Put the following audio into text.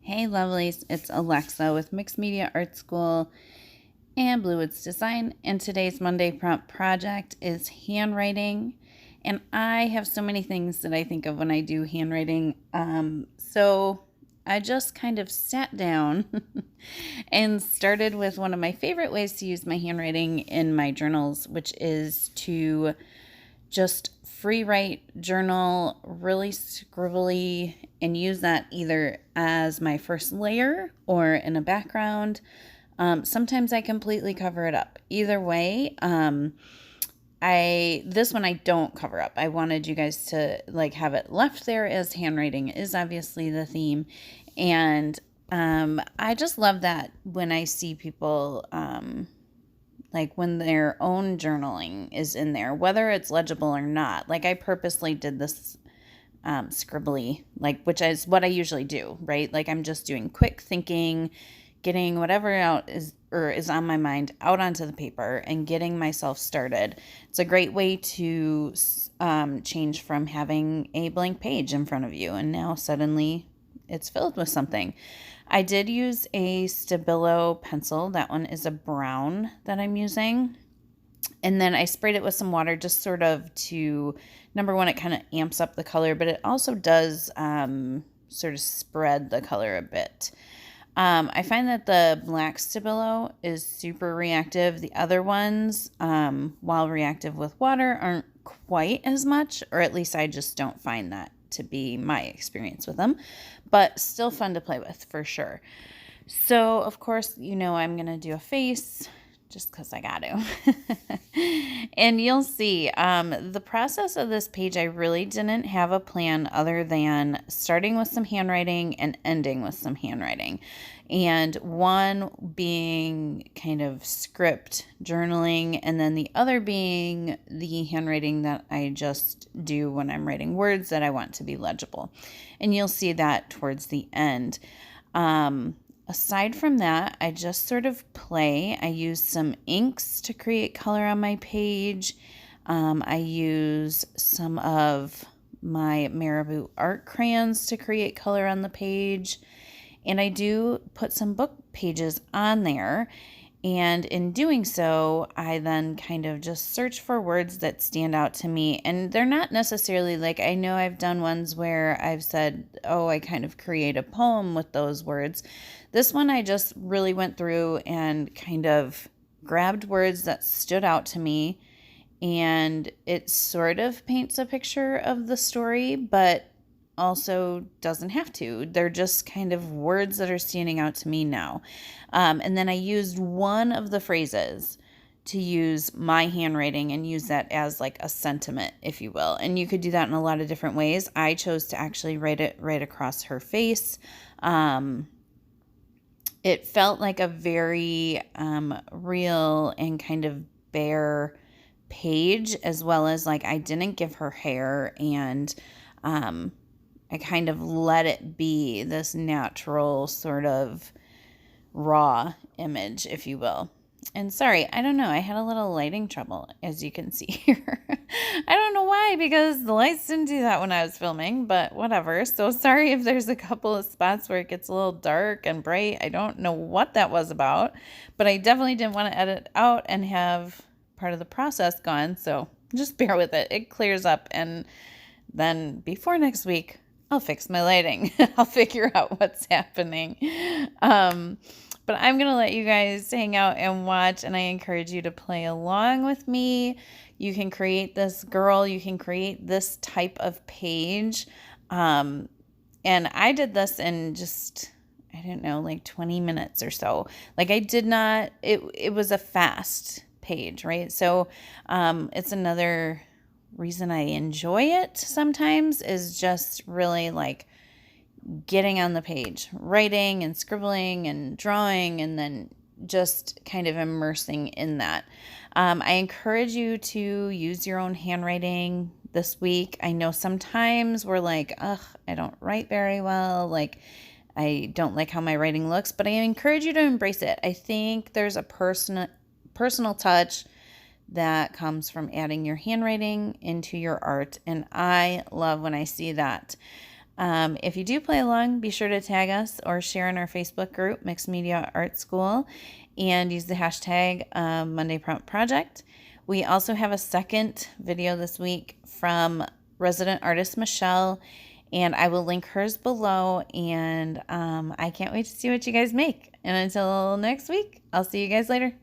Hey lovelies, it's Alexa with Mixed Media Art School and Blue Woods Design, and today's Monday prompt project is handwriting. And I have so many things that I think of when I do handwriting. So I just kind of sat down and started with one of my favorite ways to use my handwriting in my journals, which is to just free write, journal, really scribbly, and use that either as my first layer or in a background. Sometimes I completely cover it up. Either way, this one I don't cover up. I wanted you guys to have it left there, as handwriting is obviously the theme. And I just love that when I see people when their own journaling is in there, whether it's legible or not. Like, I purposely did this scribbly, which is what I usually do, right? Like, I'm just doing quick thinking, getting whatever out is on my mind out onto the paper and getting myself started. It's a great way to change from having a blank page in front of you and now suddenly it's filled with something. I did use a Stabilo pencil. That one is a brown that I'm using. And then I sprayed it with some water just sort of to, number one, it kind of amps up the color, but it also does sort of spread the color a bit. I find that the black Stabilo is super reactive. The other ones, while reactive with water, aren't quite as much, or at least I just don't find that to be my experience with them, but still fun to play with for sure. So, of course, I'm going to do a face just because I got to. And you'll see the process of this page, I really didn't have a plan other than starting with some handwriting and ending with some handwriting. And one being kind of script journaling, and then the other being the handwriting that I just do when I'm writing words that I want to be legible. And you'll see that towards the end. Aside from that, I just sort of play. I use some inks to create color on my page. I use some of my Marabou art crayons to create color on the page. And I do put some book pages on there. And in doing so, I then kind of just search for words that stand out to me. And they're not necessarily I know I've done ones where I've said, oh, I kind of create a poem with those words. This one, I just really went through and kind of grabbed words that stood out to me. And it sort of paints a picture of the story, but also doesn't have to. They're just kind of words that are standing out to me now. And then I used one of the phrases to use my handwriting and use that as a sentiment, if you will. And you could do that in a lot of different ways. I chose to actually write it right across her face. It felt like a very real and kind of bare page, as well as I didn't give her hair, and I kind of let it be this natural sort of raw image, if you will. And sorry, I don't know, I had a little lighting trouble, as you can see here. I don't know why, because the lights didn't do that when I was filming, but whatever. So sorry if there's a couple of spots where it gets a little dark and bright. I don't know what that was about, but I definitely didn't want to edit out and have part of the process gone, so just bear with it. It clears up, and then before next week, I'll fix my lighting. I'll figure out what's happening. But I'm going to let you guys hang out and watch, and I encourage you to play along with me. You can create this girl. You can create this type of page. And I did this in just, I don't know, 20 minutes or so. I did not, it was a fast page, right? So it's another reason I enjoy it sometimes, is just really getting on the page, writing and scribbling and drawing, and then just kind of immersing in that. I encourage you to use your own handwriting this week. I know sometimes we're ugh, I don't write very well. I don't like how my writing looks, but I encourage you to embrace it. I think there's a personal touch that comes from adding your handwriting into your art, and I love when I see that. If you do play along, be sure to tag us or share in our Facebook group, Mixed Media Art School, and use the hashtag Monday Prompt Project. We also have a second video this week from resident artist Michelle, and I will link hers below, and I can't wait to see what you guys make. And until next week, I'll see you guys later.